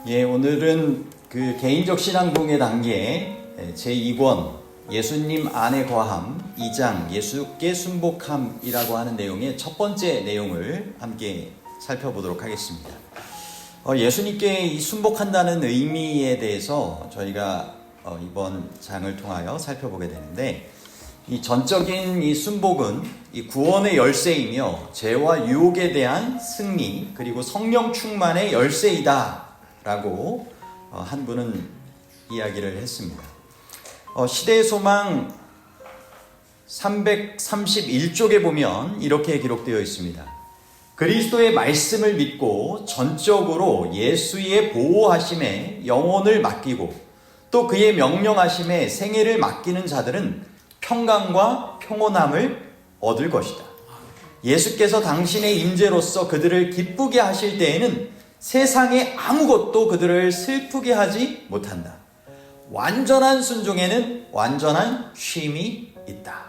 예, 오늘은 그 개인적 신앙동의 단계 제2권 예수님 안에 거함 2장 예수께 순복함이라고 하는 내용의 첫 번째 내용을 함께 살펴보도록 하겠습니다. 예수님께 이 순복한다는 의미에 대해서 저희가 이번 장을 통하여 살펴보게 되는데, 이 전적인 이 순복은 이 구원의 열쇠이며 죄와 유혹에 대한 승리, 그리고 성령 충만의 열쇠이다 라고 한 분은 이야기를 했습니다. 시대의 소망 331쪽에 보면 이렇게 기록되어 있습니다. 그리스도의 말씀을 믿고 전적으로 예수의 보호하심에 영혼을 맡기고 또 그의 명령하심에 생애를 맡기는 자들은 평강과 평온함을 얻을 것이다. 예수께서 당신의 임재로서 그들을 기쁘게 하실 때에는 세상의 아무것도 그들을 슬프게 하지 못한다. 완전한 순종에는 완전한 쉼이 있다.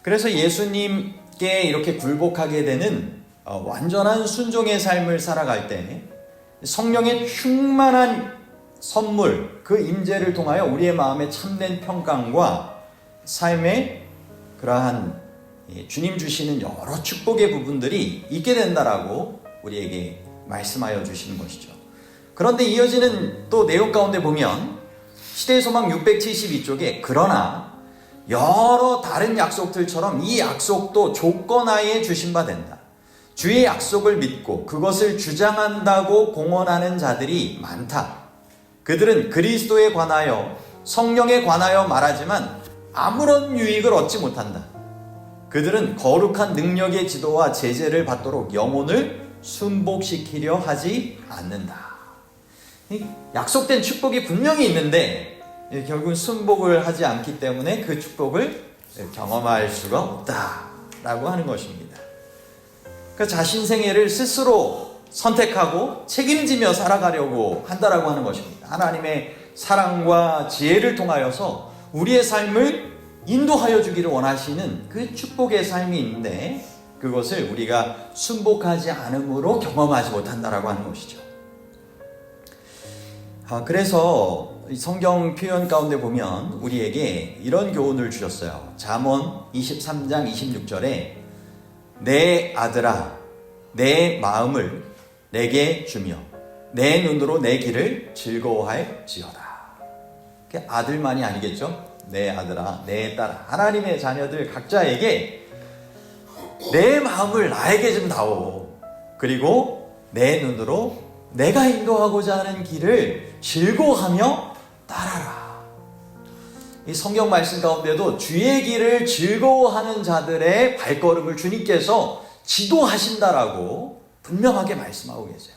그래서 예수님께 이렇게 굴복하게 되는 완전한 순종의 삶을 살아갈 때 성령의 충만한 선물, 그 임재를 통하여 우리의 마음에 참된 평강과 삶의 그러한 주님 주시는 여러 축복의 부분들이 있게 된다라고 우리에게 말씀하여 주시는 것이죠. 그런데 이어지는 또 내용 가운데 보면 시대의 소망 672쪽에 그러나 여러 다른 약속들처럼 이 약속도 조건하에 주신 바 된다. 주의 약속을 믿고 그것을 주장한다고 공언하는 자들이 많다. 그들은 그리스도에 관하여 성령에 관하여 말하지만 아무런 유익을 얻지 못한다. 그들은 거룩한 능력의 지도와 제재를 받도록 영혼을 순복시키려 하지 않는다. 약속된 축복이 분명히 있는데 결국은 순복을 하지 않기 때문에 그 축복을 경험할 수가 없다라고 하는 것입니다. 그 자신 생애를 스스로 선택하고 책임지며 살아가려고 한다라고 하는 것입니다. 하나님의 사랑과 지혜를 통하여서 우리의 삶을 인도하여 주기를 원하시는 그 축복의 삶이 있는데 그것을 우리가 순복하지 않음으로 경험하지 못한다라고 하는 것이죠. 그래서 성경 표현 가운데 보면 우리에게 이런 교훈을 주셨어요. 잠언 23장 26절에 내 아들아 내 마음을 내게 주며 내 눈으로 내 길을 즐거워할지어다. 아들만이 아니겠죠? 내 아들아, 내 딸아, 하나님의 자녀들 각자에게 내 마음을 나에게 좀 다오. 그리고 내 눈으로 내가 인도하고자 하는 길을 즐거워하며 따라라. 이 성경 말씀 가운데도 주의 길을 즐거워하는 자들의 발걸음을 주님께서 지도하신다라고 분명하게 말씀하고 계세요.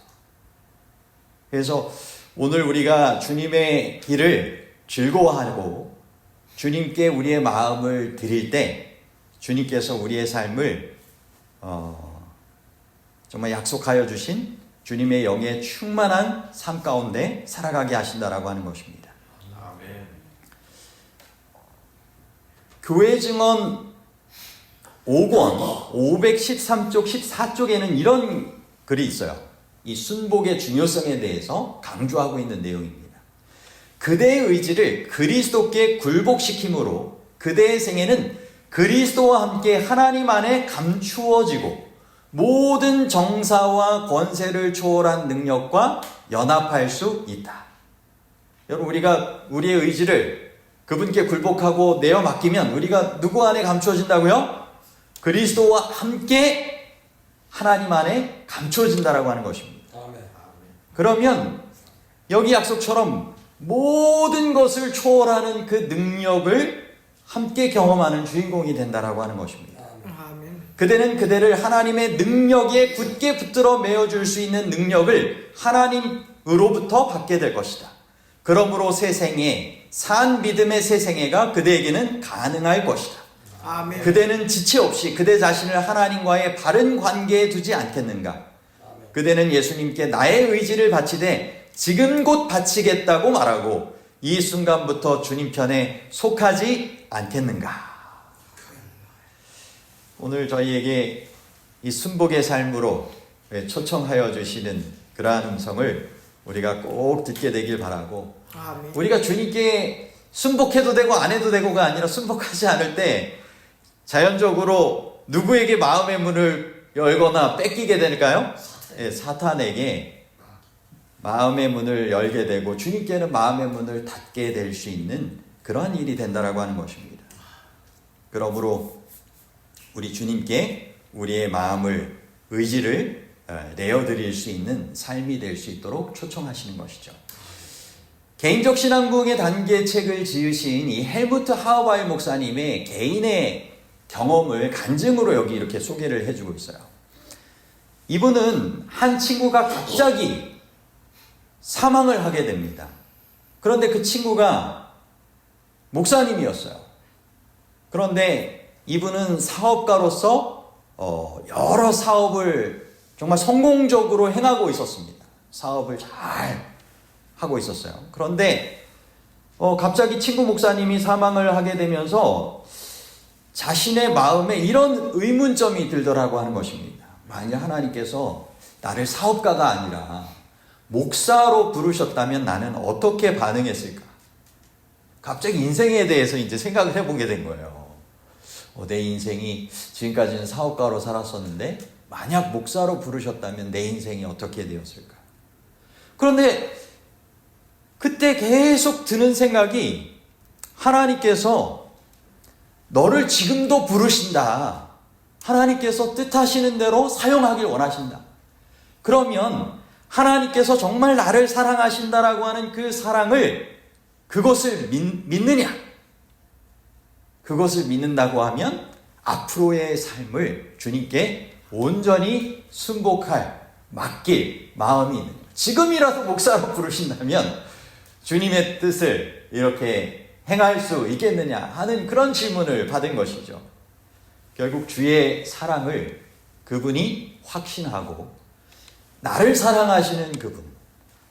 그래서 오늘 우리가 주님의 길을 즐거워하고 주님께 우리의 마음을 드릴 때 주님께서 우리의 삶을 정말 약속하여 주신 주님의 영의 충만한 삶 가운데 살아가게 하신다라고 하는 것입니다. 아멘. 교회 증언 5권 513쪽 14쪽에는 이런 글이 있어요. 이 순복의 중요성에 대해서 강조하고 있는 내용입니다. 그대의 의지를 그리스도께 굴복시킴으로 그대의 생애는 그리스도와 함께 하나님 안에 감추어지고 모든 정사와 권세를 초월한 능력과 연합할 수 있다. 여러분, 우리가 우리의 의지를 그분께 굴복하고 내어 맡기면 우리가 누구 안에 감추어진다고요? 그리스도와 함께 하나님 안에 감추어진다라고 하는 것입니다. 그러면 여기 약속처럼 모든 것을 초월하는 그 능력을 함께 경험하는 주인공이 된다라고 하는 것입니다. 그대는 그대를 하나님의 능력에 굳게 붙들어 메어줄 수 있는 능력을 하나님으로부터 받게 될 것이다. 그러므로 새 생애, 산 믿음의 새 생애가 그대에게는 가능할 것이다. 아멘. 그대는 지체 없이 그대 자신을 하나님과의 바른 관계에 두지 않겠는가? 아멘. 그대는 예수님께 나의 의지를 바치되 지금 곧 바치겠다고 말하고 이 순간부터 주님 편에 속하지 않겠는가? 오늘 저희에게 이 순복의 삶으로 초청하여 주시는 그러한 음성을 우리가 꼭 듣게 되길 바라고, 아멘. 우리가 주님께 순복해도 되고 안 해도 되고가 아니라 순복하지 않을 때 자연적으로 누구에게 마음의 문을 열거나 뺏기게 될까요? 사탄에게 마음의 문을 열게 되고 주님께는 마음의 문을 닫게 될 수 있는 그러한 일이 된다라고 하는 것입니다. 그러므로 우리 주님께 우리의 마음을, 의지를 내어드릴 수 있는 삶이 될 수 있도록 초청하시는 것이죠. 개인적 신앙부흥의 단계 책을 지으신 이 헬무트 하우바이 목사님의 개인의 경험을 간증으로 여기 이렇게 소개를 해주고 있어요. 이분은 한 친구가 갑자기 사망을 하게 됩니다. 그런데 그 친구가 목사님이었어요. 그런데 이분은 사업가로서 여러 사업을 정말 성공적으로 행하고 있었습니다. 사업을 잘 하고 있었어요. 그런데 갑자기 친구 목사님이 사망을 하게 되면서 자신의 마음에 이런 의문점이 들더라고 하는 것입니다. 만약 하나님께서 나를 사업가가 아니라 목사로 부르셨다면 나는 어떻게 반응했을까? 갑자기 인생에 대해서 이제 생각을 해보게 된 거예요. 내 인생이 지금까지는 사업가로 살았었는데 만약 목사로 부르셨다면 내 인생이 어떻게 되었을까? 그런데 그때 계속 드는 생각이, 하나님께서 너를 지금도 부르신다. 하나님께서 뜻하시는 대로 사용하길 원하신다. 그러면 하나님께서 정말 나를 사랑하신다라고 하는 그 사랑을, 그것을 믿느냐? 그것을 믿는다고 하면 앞으로의 삶을 주님께 온전히 순복할, 맡길 마음이 있는 거예요. 지금이라도 목사로 부르신다면 주님의 뜻을 이렇게 행할 수 있겠느냐 하는 그런 질문을 받은 것이죠. 결국 주의 사랑을 그분이 확신하고, 나를 사랑하시는 그분,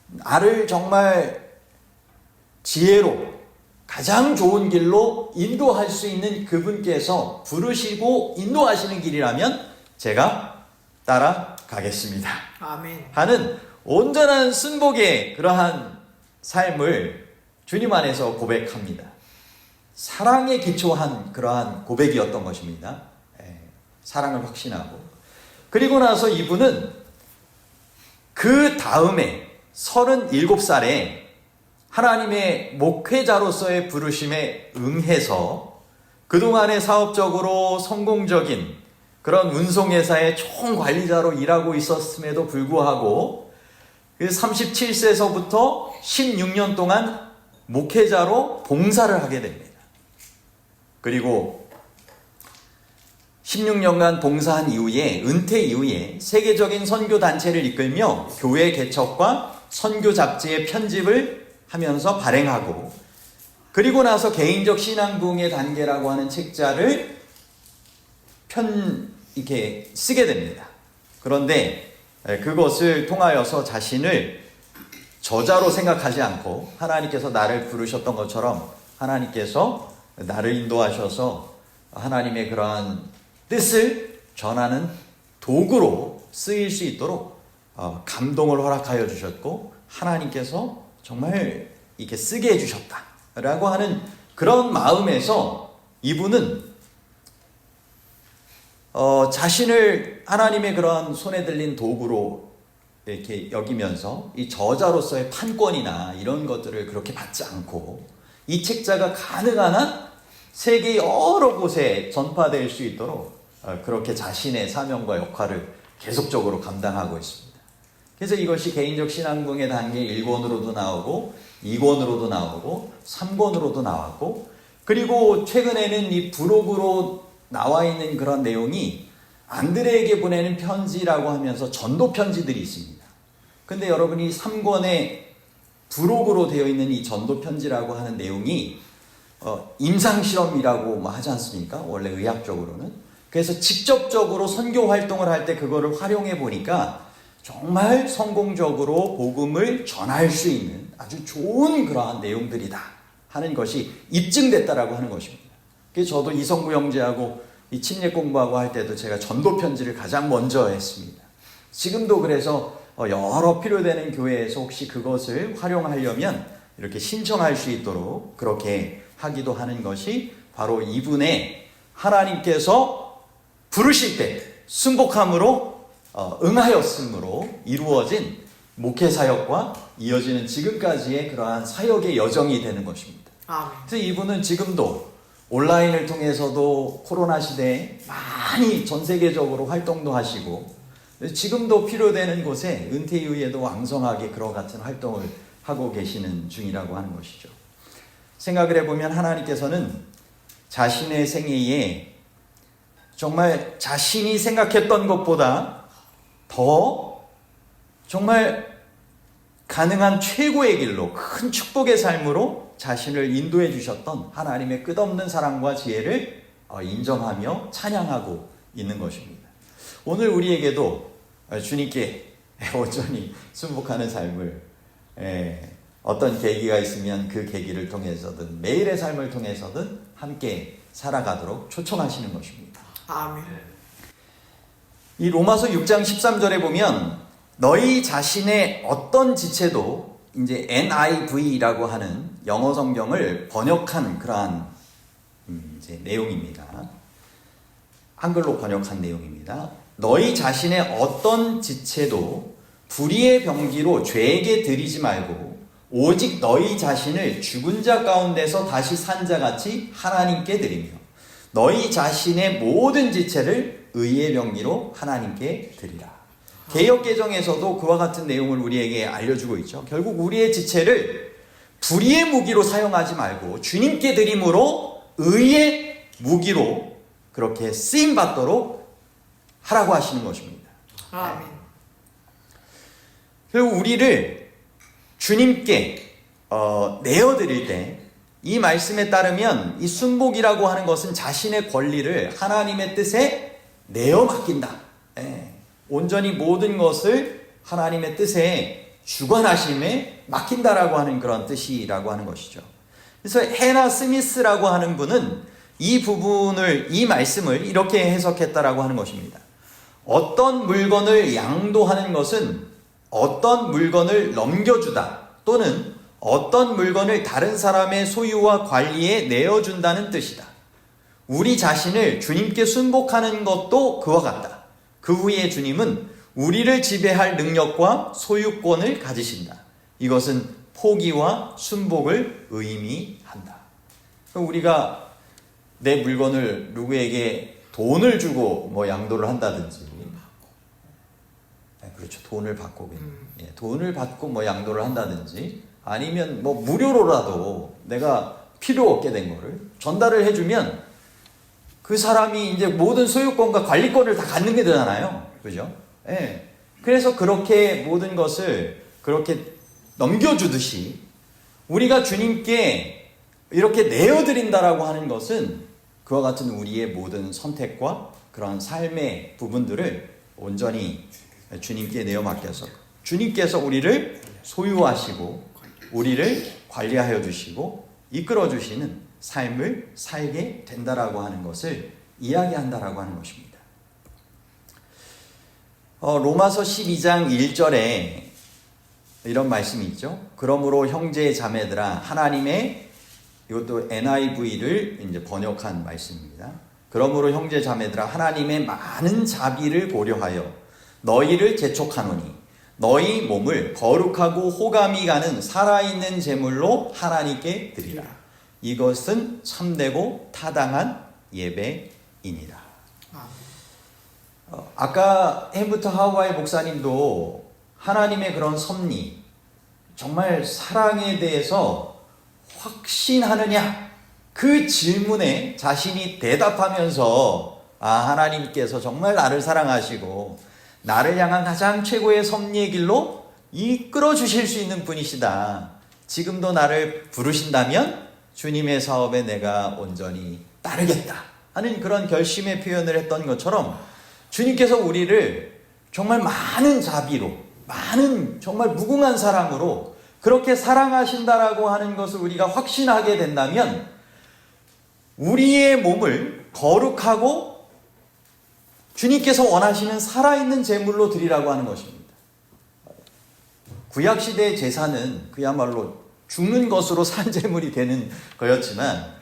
나를 정말 지혜로 가장 좋은 길로 인도할 수 있는 그분께서 부르시고 인도하시는 길이라면 제가 따라가겠습니다. 아멘. 하는 온전한 순복의 그러한 삶을 주님 안에서 고백합니다. 사랑에 기초한 그러한 고백이었던 것입니다. 사랑을 확신하고. 그리고 나서 이분은 그 다음에 37살에 하나님의 목회자로서의 부르심에 응해서 그동안에 사업적으로 성공적인 그런 운송회사의 총관리자로 일하고 있었음에도 불구하고 37세서부터 16년 동안 목회자로 봉사를 하게 됩니다. 그리고 16년간 봉사한 이후에, 은퇴 이후에 세계적인 선교단체를 이끌며 교회 개척과 선교 잡지의 편집을 하면서 발행하고, 그리고 나서 개인적 신앙부흥의 단계라고 하는 책자를 이렇게 쓰게 됩니다. 그런데 그것을 통하여서 자신을 저자로 생각하지 않고 하나님께서 나를 부르셨던 것처럼 하나님께서 나를 인도하셔서 하나님의 그러한 뜻을 전하는 도구로 쓰일 수 있도록 감동을 허락하여 주셨고, 하나님께서 정말 이렇게 쓰게 해주셨다라고 하는 그런 마음에서 이분은 자신을 하나님의 그러한 손에 들린 도구로 이렇게 여기면서 이 저자로서의 판권이나 이런 것들을 그렇게 받지 않고, 이 책자가 가능한 한 세계 여러 곳에 전파될 수 있도록 그렇게 자신의 사명과 역할을 계속적으로 감당하고 있습니다. 그래서 이것이 개인적 신앙부흥의 단계 1권으로도 나오고 2권으로도 나오고 3권으로도 나왔고, 그리고 최근에는 이 브로그로 나와 있는 그런 내용이 안드레에게 보내는 편지라고 하면서 전도 편지들이 있습니다. 근데 여러분이 3권의 브로그로 되어 있는 이 전도 편지라고 하는 내용이 임상실험이라고 하지 않습니까? 원래 의학적으로는. 그래서 직접적으로 선교 활동을 할 때 그거를 활용해 보니까 정말 성공적으로 복음을 전할 수 있는 아주 좋은 그러한 내용들이다 하는 것이 입증됐다라고 하는 것입니다. 그래서 저도 이성구 형제하고 이 침례 공부하고 할 때도 제가 전도 편지를 가장 먼저 했습니다. 지금도 그래서 여러 필요되는 교회에서 혹시 그것을 활용하려면 이렇게 신청할 수 있도록 그렇게 하기도 하는 것이 바로 이분의 하나님께서 부르실 때 순복함으로 응하였으므로 이루어진 목회 사역과 이어지는 지금까지의 그러한 사역의 여정이 되는 것입니다. 그래서 이분은 지금도 온라인을 통해서도 코로나 시대에 많이 전 세계적으로 활동도 하시고 지금도 필요되는 곳에 은퇴 이후에도 왕성하게 그런 같은 활동을 하고 계시는 중이라고 하는 것이죠. 생각을 해보면 하나님께서는 자신의 생애에 정말 자신이 생각했던 것보다 더 정말 가능한 최고의 길로 큰 축복의 삶으로 자신을 인도해 주셨던 하나님의 끝없는 사랑과 지혜를 인정하며 찬양하고 있는 것입니다. 오늘 우리에게도 주님께 온전히 순복하는 삶을 어떤 계기가 있으면 그 계기를 통해서든 매일의 삶을 통해서든 함께 살아가도록 초청하시는 것입니다. 아멘. 이 로마서 6장 13절에 보면 너희 자신의 어떤 지체도 이제 NIV라고 하는 영어 성경을 번역한 그러한 이제 내용입니다. 한글로 번역한 내용입니다. 너희 자신의 어떤 지체도 불의의 병기로 죄에게 드리지 말고 오직 너희 자신을 죽은 자 가운데서 다시 산 자같이 하나님께 드리며 너희 자신의 모든 지체를 의의 병기로 하나님께 드리라. 개역개정에서도 그와 같은 내용을 우리에게 알려주고 있죠. 결국 우리의 지체를 불의의 무기로 사용하지 말고 주님께 드림으로 의의 무기로 그렇게 쓰임받도록 하라고 하시는 것입니다. 아멘. 결국 우리를 주님께 내어드릴 때 이 말씀에 따르면 이 순복이라고 하는 것은 자신의 권리를 하나님의 뜻에 내어 맡긴다. 온전히 모든 것을 하나님의 뜻에 주관하심에 맡긴다라고 하는 그런 뜻이라고 하는 것이죠. 그래서 해나 스미스라고 하는 분은 이 부분을, 이 말씀을 이렇게 해석했다라고 하는 것입니다. 어떤 물건을 양도하는 것은 어떤 물건을 넘겨주다 또는 어떤 물건을 다른 사람의 소유와 관리에 내어준다는 뜻이다. 우리 자신을 주님께 순복하는 것도 그와 같다. 그 후에 주님은 우리를 지배할 능력과 소유권을 가지신다. 이것은 포기와 순복을 의미한다. 우리가 내 물건을 누구에게 돈을 주고 양도를 한다든지, 그렇죠. 돈을 받고, 돈을 받고 양도를 한다든지, 아니면 무료로라도 내가 필요 없게 된 거를 전달을 해주면 그 사람이 이제 모든 소유권과 관리권을 다 갖는 게 되잖아요. 그죠? 그래서 그렇게 모든 것을 그렇게 넘겨주듯이 우리가 주님께 이렇게 내어드린다라고 하는 것은 그와 같은 우리의 모든 선택과 그런 삶의 부분들을 온전히 주님께 내어 맡겨서 주님께서 우리를 소유하시고 우리를 관리하여 주시고 이끌어 주시는 삶을 살게 된다라고 하는 것을 이야기한다라고 하는 것입니다. 로마서 12장 1절에 이런 말씀이 있죠. 그러므로 형제 자매들아 하나님의, 이것도 NIV를 이제 번역한 말씀입니다. 그러므로 형제 자매들아 하나님의 많은 자비를 고려하여 너희를 재촉하노니 너희 몸을 거룩하고 호감이 가는 살아있는 제물로 하나님께 드리라. 이것은 참되고 타당한 예배이니라. 아까 헤부터 하와이 목사님도 하나님의 그런 섭리, 정말 사랑에 대해서 확신하느냐? 그 질문에 자신이 대답하면서 하나님께서 정말 나를 사랑하시고 나를 향한 가장 최고의 섭리의 길로 이끌어 주실 수 있는 분이시다. 지금도 나를 부르신다면 주님의 사업에 내가 온전히 따르겠다 하는 그런 결심의 표현을 했던 것처럼 주님께서 우리를 정말 많은 자비로, 많은 정말 무궁한 사랑으로 그렇게 사랑하신다라고 하는 것을 우리가 확신하게 된다면 우리의 몸을 거룩하고 주님께서 원하시는 살아있는 제물로 드리라고 하는 것입니다. 구약시대의 제사는 그야말로 죽는 것으로 산제물이 되는 거였지만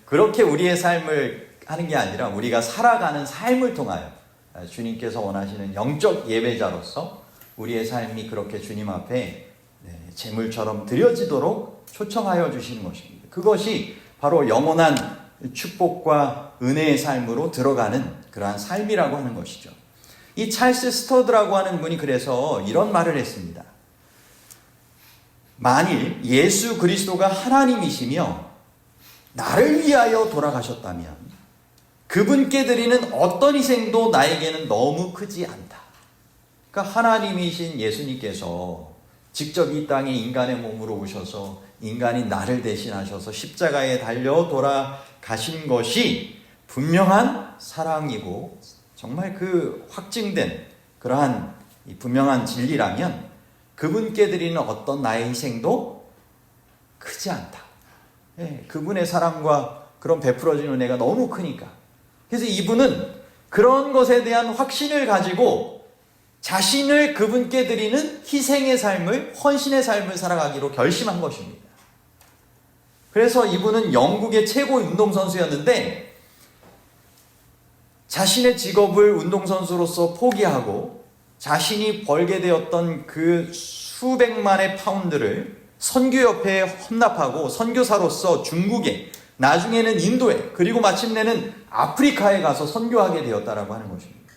그렇게 우리의 삶을 하는 게 아니라 우리가 살아가는 삶을 통하여 주님께서 원하시는 영적 예배자로서 우리의 삶이 그렇게 주님 앞에 제물처럼 드려지도록 초청하여 주시는 것입니다. 그것이 바로 영원한 축복과 은혜의 삶으로 들어가는 그러한 삶이라고 하는 것이죠. 이 찰스 스터드라고 하는 분이 그래서 이런 말을 했습니다. 만일 예수 그리스도가 하나님이시며 나를 위하여 돌아가셨다면 그분께 드리는 어떤 희생도 나에게는 너무 크지 않다. 그러니까 하나님이신 예수님께서 직접 이 땅에 인간의 몸으로 오셔서 인간인 나를 대신하셔서 십자가에 달려 돌아가신 것이 분명한 사랑이고 정말 그 확증된 그러한 분명한 진리라면 그분께 드리는 어떤 나의 희생도 크지 않다. 그분의 사랑과 그런 베풀어진 은혜가 너무 크니까. 그래서 이분은 그런 것에 대한 확신을 가지고 자신을 그분께 드리는 희생의 삶을, 헌신의 삶을 살아가기로 결심한 것입니다. 그래서 이분은 영국의 최고 운동선수였는데 자신의 직업을 운동선수로서 포기하고 자신이 벌게 되었던 그 수백만의 파운드를 선교협회에 헌납하고 선교사로서 중국에, 나중에는 인도에, 그리고 마침내는 아프리카에 가서 선교하게 되었다라고 하는 것입니다.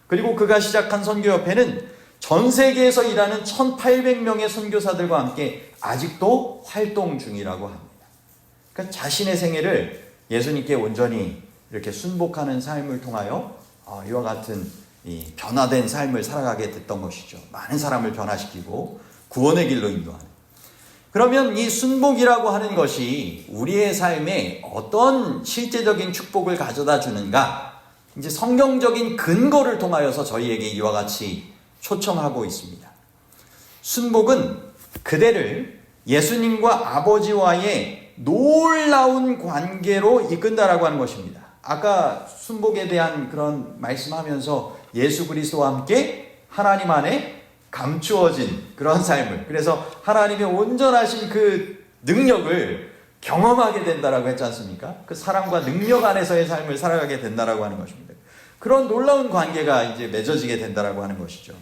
그리고 그가 시작한 선교협회는 전 세계에서 일하는 1800명의 선교사들과 함께 아직도 활동 중이라고 합니다. 그러니까 자신의 생애를 예수님께 온전히 이렇게 순복하는 삶을 통하여 이와 같은 이 변화된 삶을 살아가게 됐던 것이죠. 많은 사람을 변화시키고 구원의 길로 인도하는. 그러면 이 순복이라고 하는 것이 우리의 삶에 어떤 실제적인 축복을 가져다 주는가? 이제 성경적인 근거를 통하여서 저희에게 이와 같이 초청하고 있습니다. 순복은 그대를 예수님과 아버지와의 놀라운 관계로 이끈다라고 하는 것입니다. 아까 순복에 대한 그런 말씀하면서 예수 그리스도와 함께 하나님 안에 감추어진 그런 삶을, 그래서 하나님의 온전하신 그 능력을 경험하게 된다라고 했지 않습니까? 그 사랑과 능력 안에서의 삶을 살아가게 된다라고 하는 것입니다. 그런 놀라운 관계가 이제 맺어지게 된다라고 하는 것이죠.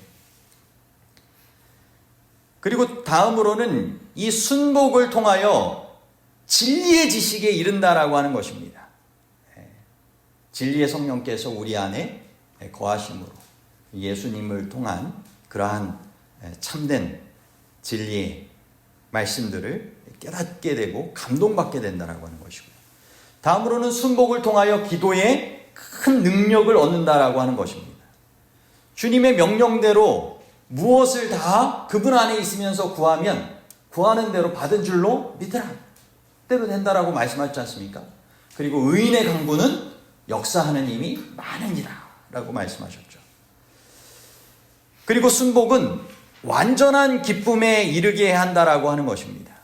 그리고 다음으로는 이 순복을 통하여 진리의 지식에 이른다라고 하는 것입니다. 진리의 성령께서 우리 안에 거하심으로 예수님을 통한 그러한 참된 진리의 말씀들을 깨닫게 되고 감동받게 된다라고 하는 것이고요. 다음으로는 순복을 통하여 기도에 큰 능력을 얻는다라고 하는 것입니다. 주님의 명령대로 무엇을 다 그분 안에 있으면서 구하면 구하는 대로 받은 줄로 믿으라. 때로 된다라고 말씀하셨지 않습니까? 그리고 의인의 강구는 역사하는 힘이 많으니라 라고 말씀하셨죠. 그리고 순복은 완전한 기쁨에 이르게 한다라고 하는 것입니다.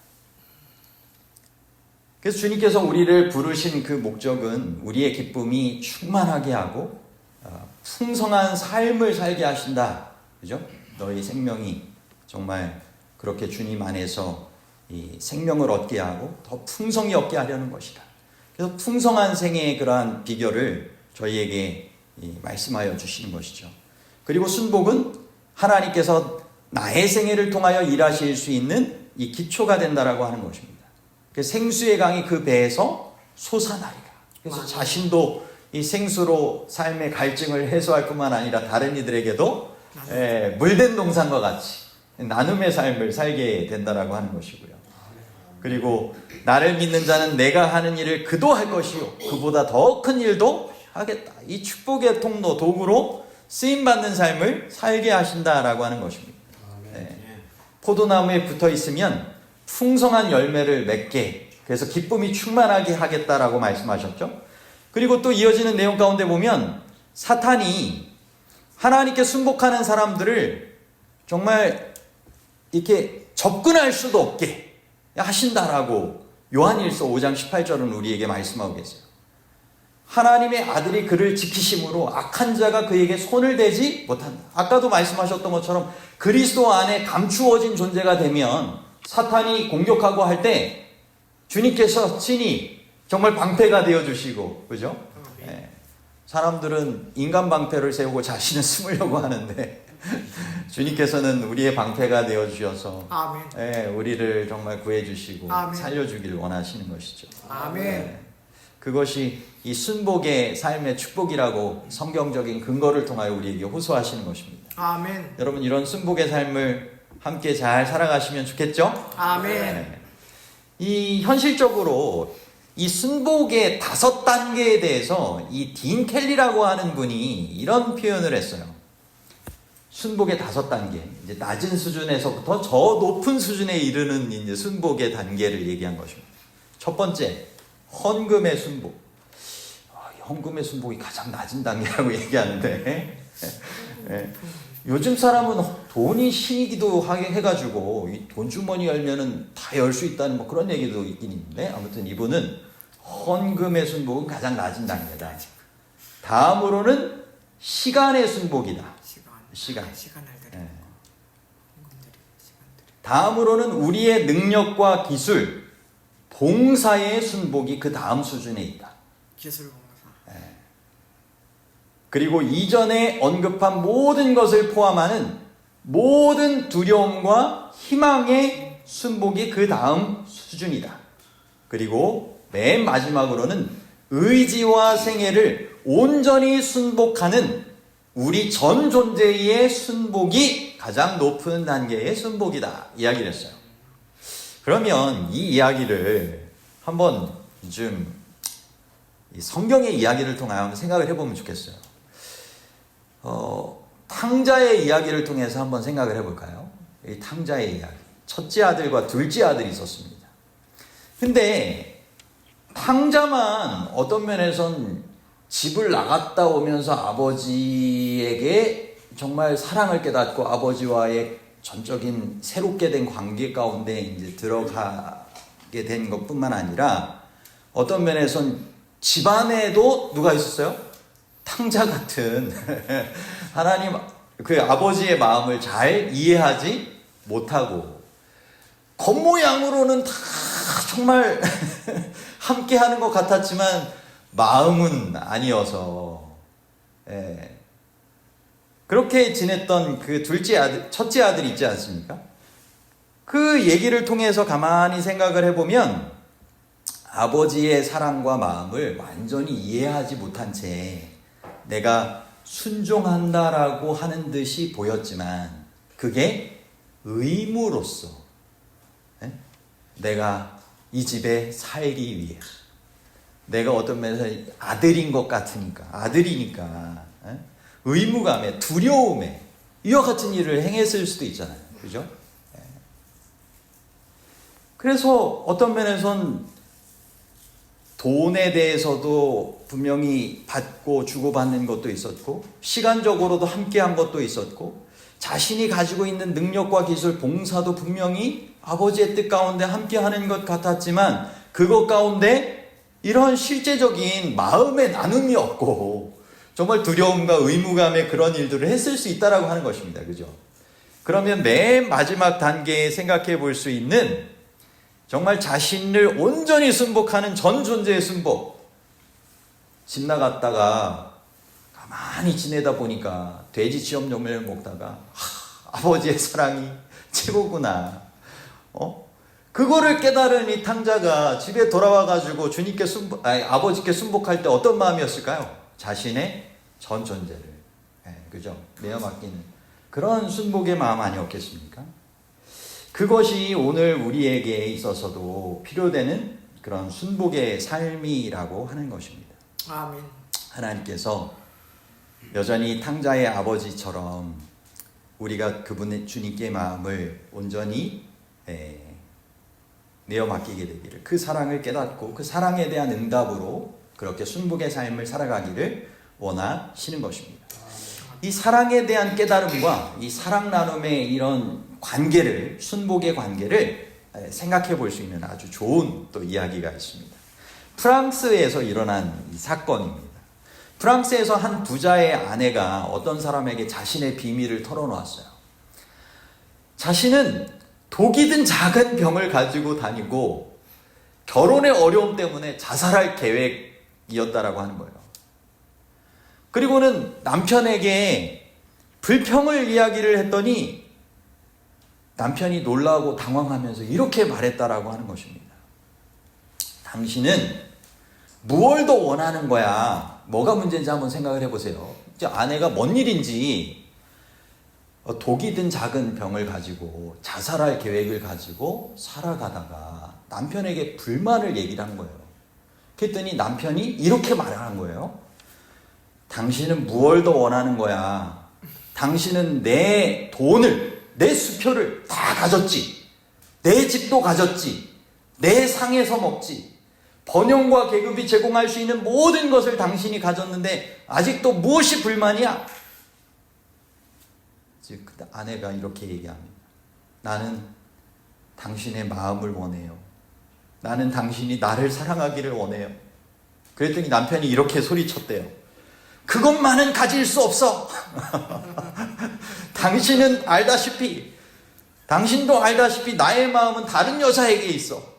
그래서 주님께서 우리를 부르신 그 목적은 우리의 기쁨이 충만하게 하고 풍성한 삶을 살게 하신다. 그죠? 너희 생명이 정말 그렇게 주님 안에서 이 생명을 얻게 하고 더 풍성히 얻게 하려는 것이다. 그래서 풍성한 생애의 그러한 비결을 저희에게 말씀하여 주시는 것이죠. 그리고 순복은 하나님께서 나의 생애를 통하여 일하실 수 있는 이 기초가 된다라고 하는 것입니다. 생수의 강이 그 배에서 솟아나리라. 그래서 자신도 이 생수로 삶의 갈증을 해소할 뿐만 아니라 다른 이들에게도 물된 동산과 같이 나눔의 삶을 살게 된다라고 하는 것이고요. 그리고 나를 믿는 자는 내가 하는 일을 그도 할 것이요 그보다 더 큰 일도 하겠다. 이 축복의 통로, 도구로 쓰임받는 삶을 살게 하신다라고 하는 것입니다. 포도나무에 붙어 있으면 풍성한 열매를 맺게, 그래서 기쁨이 충만하게 하겠다라고 말씀하셨죠. 그리고 또 이어지는 내용 가운데 보면 사탄이 하나님께 순복하는 사람들을 정말 이렇게 접근할 수도 없게 하신다라고 요한일서 5장 18절은 우리에게 말씀하고 계세요. 하나님의 아들이 그를 지키심으로 악한 자가 그에게 손을 대지 못한다. 아까도 말씀하셨던 것처럼 그리스도 안에 감추어진 존재가 되면 사탄이 공격하고 할 때 주님께서 친히 정말 방패가 되어주시고, 그죠? 네. 사람들은 인간 방패를 세우고 자신을 숨으려고 하는데 주님께서는 우리의 방패가 되어주셔서 네, 우리를 정말 구해주시고 살려주길 원하시는 것이죠. 아멘. 네. 그것이 이 순복의 삶의 축복이라고 성경적인 근거를 통하여 우리에게 호소하시는 것입니다. 아멘. 여러분, 이런 순복의 삶을 함께 잘 살아가시면 좋겠죠? 아멘. 네. 이 현실적으로 이 순복의 5단계에 대해서 이 딘 켈리라고 하는 분이 이런 표현을 했어요. 순복의 5단계, 이제 낮은 수준에서부터 저 높은 수준에 이르는 이제 순복의 단계를 얘기한 것입니다. 첫 번째, 헌금의 순복. 헌금의 순복이 가장 낮은 단계라고 얘기하는데 요즘 사람은 돈이 신이기도 해가지고 이 돈주머니 열면은 다 열 수 있다는 뭐 그런 얘기도 있긴 있는데, 아무튼 이분은 헌금의 순복은 가장 낮은 단계다. 다음으로는 시간의 순복이다. 시간. 네. 다음으로는 우리의 능력과 기술, 봉사의 순복이 그 다음 수준에 있다. 기술 봉사. 네. 그리고 이전에 언급한 모든 것을 포함하는 모든 두려움과 희망의 순복이 그 다음 수준이다. 그리고 맨 마지막으로는 의지와 생애를 온전히 순복하는 우리 전 존재의 순복이 가장 높은 단계의 순복이다. 이야기를 했어요. 그러면 이 이야기를 한번 좀 성경의 이야기를 통하여 한번 생각을 해보면 좋겠어요. 탕자의 이야기를 통해서 한번 생각을 해볼까요? 이 탕자의 이야기. 첫째 아들과 둘째 아들이 있었습니다. 근데 탕자만 어떤 면에선 집을 나갔다 오면서 아버지에게 정말 사랑을 깨닫고 아버지와의 전적인 새롭게 된 관계 가운데 이제 들어가게 된 것뿐만 아니라 어떤 면에선 집안에도 누가 있었어요? 탕자 같은 하나님 그 아버지의 마음을 잘 이해하지 못하고 겉모양으로는 다 정말 함께 하는 것 같았지만 마음은 아니어서 그렇게 지냈던 그 첫째 아들 있지 않습니까? 그 얘기를 통해서 가만히 생각을 해보면 아버지의 사랑과 마음을 완전히 이해하지 못한 채 내가 순종한다라고 하는 듯이 보였지만 그게 의무로서 내가 이 집에 살기 위해 내가 어떤 면에서 아들인 것 같으니까 아들이니까 의무감에 두려움에 이와 같은 일을 행했을 수도 있잖아요. 그죠? 그래서 어떤 면에선 돈에 대해서도 분명히 받고 주고받는 것도 있었고 시간적으로도 함께한 것도 있었고 자신이 가지고 있는 능력과 기술, 봉사도 분명히 아버지의 뜻 가운데 함께하는 것 같았지만 그것 가운데 이런 실제적인 마음의 나눔이 없고 정말 두려움과 의무감의 그런 일들을 했을 수 있다라고 하는 것입니다. 그죠? 그러면 맨 마지막 단계에 생각해 볼 수 있는 정말 자신을 온전히 순복하는 전 존재의 순복. 집 나갔다가 가만히 지내다 보니까 돼지 지엄령을 먹다가 아버지의 사랑이 최고구나. 그거를 깨달은 이 탕자가 집에 돌아와가지고 아버지께 순복할 때 어떤 마음이었을까요? 자신의 전 존재를, 그죠? 내어 맡기는 그런 순복의 마음 아니었겠습니까? 그것이 오늘 우리에게 있어서도 필요되는 그런 순복의 삶이라고 하는 것입니다. 아멘. 하나님께서 여전히 탕자의 아버지처럼 우리가 그분의 주님께 마음을 온전히 내어 맡기게 되기를, 그 사랑을 깨닫고 그 사랑에 대한 응답으로 그렇게 순복의 삶을 살아가기를 원하시는 것입니다. 이 사랑에 대한 깨달음과 이 사랑 나눔의 이런 관계를, 순복의 관계를 생각해 볼 수 있는 아주 좋은 또 이야기가 있습니다. 프랑스에서 일어난 이 사건입니다. 프랑스에서 한 부자의 아내가 어떤 사람에게 자신의 비밀을 털어놓았어요. 자신은 독이 든 작은 병을 가지고 다니고 결혼의 어려움 때문에 자살할 계획이었다라고 하는 거예요. 그리고는 남편에게 불평을 이야기를 했더니 남편이 놀라고 당황하면서 이렇게 말했다라고 하는 것입니다. 당신은 무얼 더 원하는 거야? 뭐가 문제인지 한번 생각을 해보세요. 이제 아내가 뭔 일인지 독이 든 작은 병을 가지고 자살할 계획을 가지고 살아가다가 남편에게 불만을 얘기를 한 거예요. 그랬더니 남편이 이렇게 말하는 거예요. 당신은 무얼 더 원하는 거야? 당신은 내 돈을, 내 수표를 다 가졌지. 내 집도 가졌지. 내 상에서 먹지. 번영과 계급이 제공할 수 있는 모든 것을 당신이 가졌는데 아직도 무엇이 불만이야? 즉 아내가 이렇게 얘기합니다. 나는 당신의 마음을 원해요. 나는 당신이 나를 사랑하기를 원해요. 그랬더니 남편이 이렇게 소리쳤대요. 그것만은 가질 수 없어. 당신은 알다시피, 당신도 알다시피 나의 마음은 다른 여자에게 있어.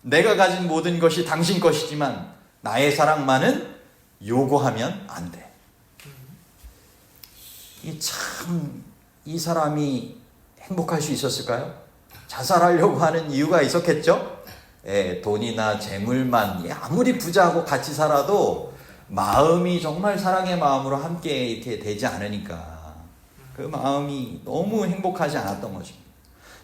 내가 가진 모든 것이 당신 것이지만 나의 사랑만은 요구하면 안 돼. 이 사람이 행복할 수 있었을까요? 자살하려고 하는 이유가 있었겠죠? 돈이나 재물만 아무리 부자하고 같이 살아도 마음이 정말 사랑의 마음으로 함께 이렇게 되지 않으니까 그 마음이 너무 행복하지 않았던 것입니다.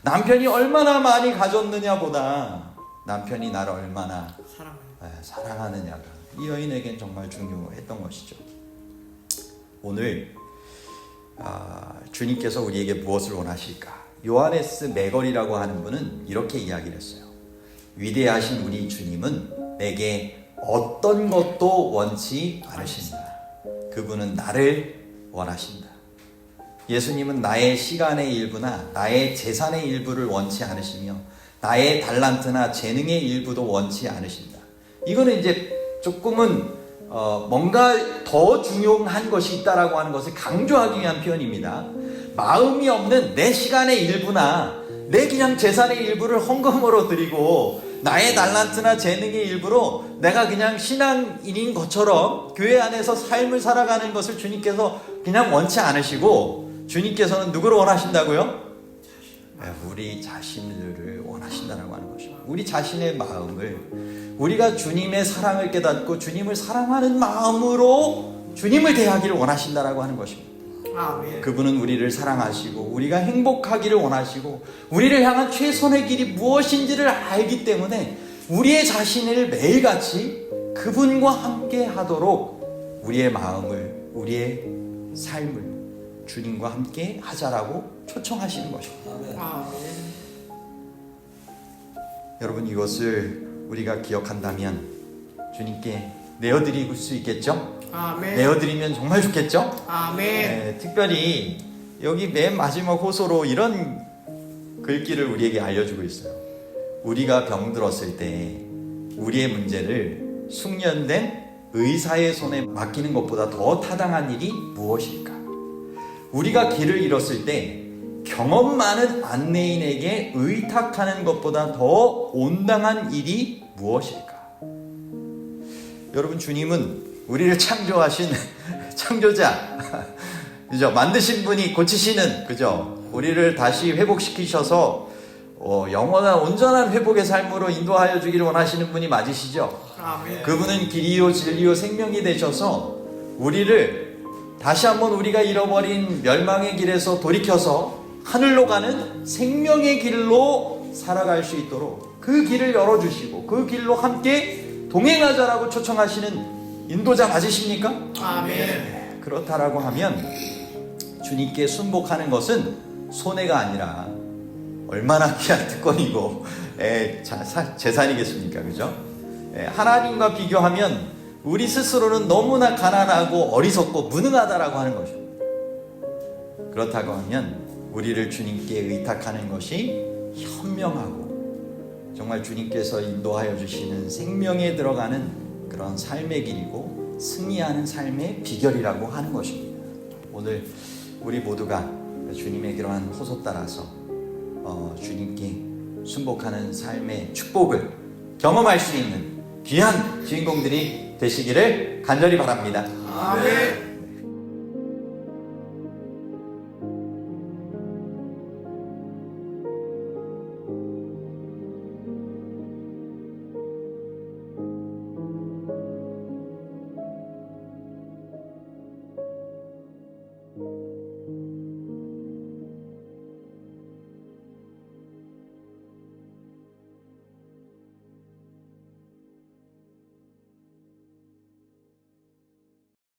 남편이 얼마나 많이 가졌느냐 보다 남편이 나를 얼마나 사랑하느냐가 이 여인에겐 정말 중요했던 것이죠. 오늘 주님께서 우리에게 무엇을 원하실까? 요하네스 맥거리라고 하는 분은 이렇게 이야기를 했어요. 위대하신 우리 주님은 내게 어떤 것도 원치 않으신다. 그분은 나를 원하신다. 예수님은 나의 시간의 일부나 나의 재산의 일부를 원치 않으시며 나의 달란트나 재능의 일부도 원치 않으신다. 이거는 이제 조금은 뭔가 더 중요한 것이 있다라고 하는 것을 강조하기 위한 표현입니다. 마음이 없는 내 시간의 일부나 내 그냥 재산의 일부를 헌금으로 드리고 나의 달란트나 재능의 일부로 내가 그냥 신앙인인 것처럼 교회 안에서 삶을 살아가는 것을 주님께서 그냥 원치 않으시고 주님께서는 누구를 원하신다고요? 우리 자신들을 원하신다고 하는 것입니다. 우리 자신의 마음을 우리가 주님의 사랑을 깨닫고 주님을 사랑하는 마음으로 주님을 대하기를 원하신다고 하는 것입니다. 아멘. 그분은 우리를 사랑하시고 우리가 행복하기를 원하시고 우리를 향한 최선의 길이 무엇인지를 알기 때문에 우리의 자신을 매일같이 그분과 함께 하도록 우리의 마음을 우리의 삶을 주님과 함께 하자라고 초청하시는 것입니다. 아멘. 여러분 이것을 우리가 기억한다면 주님께 내어드릴 수 있겠죠? 아멘. 내어드리면 정말 좋겠죠? 아멘. 특별히 여기 맨 마지막 호소로 이런 글귀를 우리에게 알려주고 있어요. 우리가 병들었을 때 우리의 문제를 숙련된 의사의 손에 맡기는 것보다 더 타당한 일이 무엇일까? 우리가 길을 잃었을 때 경험 많은 안내인에게 의탁하는 것보다 더 온당한 일이 무엇일까? 여러분 주님은 우리를 창조하신 창조자, 그죠? 만드신 분이 고치시는, 그죠? 우리를 다시 회복시키셔서 영원한 온전한 회복의 삶으로 인도하여 주기를 원하시는 분이 맞으시죠? 아멘. 그분은 길이요 진리요 생명이 되셔서 우리를 다시 한번 우리가 잃어버린 멸망의 길에서 돌이켜서 하늘로 가는 생명의 길로 살아갈 수 있도록 그 길을 열어주시고 그 길로 함께 동행하자라고 초청하시는 인도자 맞으십니까? 아멘. 그렇다라고 하면 주님께 순복하는 것은 손해가 아니라 얼마나 귀한 특권이고 재산이겠습니까? 그죠? 하나님과 비교하면 우리 스스로는 너무나 가난하고 어리석고 무능하다라고 하는 것입니다. 그렇다고 하면 우리를 주님께 의탁하는 것이 현명하고 정말 주님께서 인도하여 주시는 생명에 들어가는 그런 삶의 길이고 승리하는 삶의 비결이라고 하는 것입니다. 오늘 우리 모두가 주님의 그러한 호소 따라서 주님께 순복하는 삶의 축복을 경험할 수 있는 귀한 주인공들이 되시기를 간절히 바랍니다. 아멘.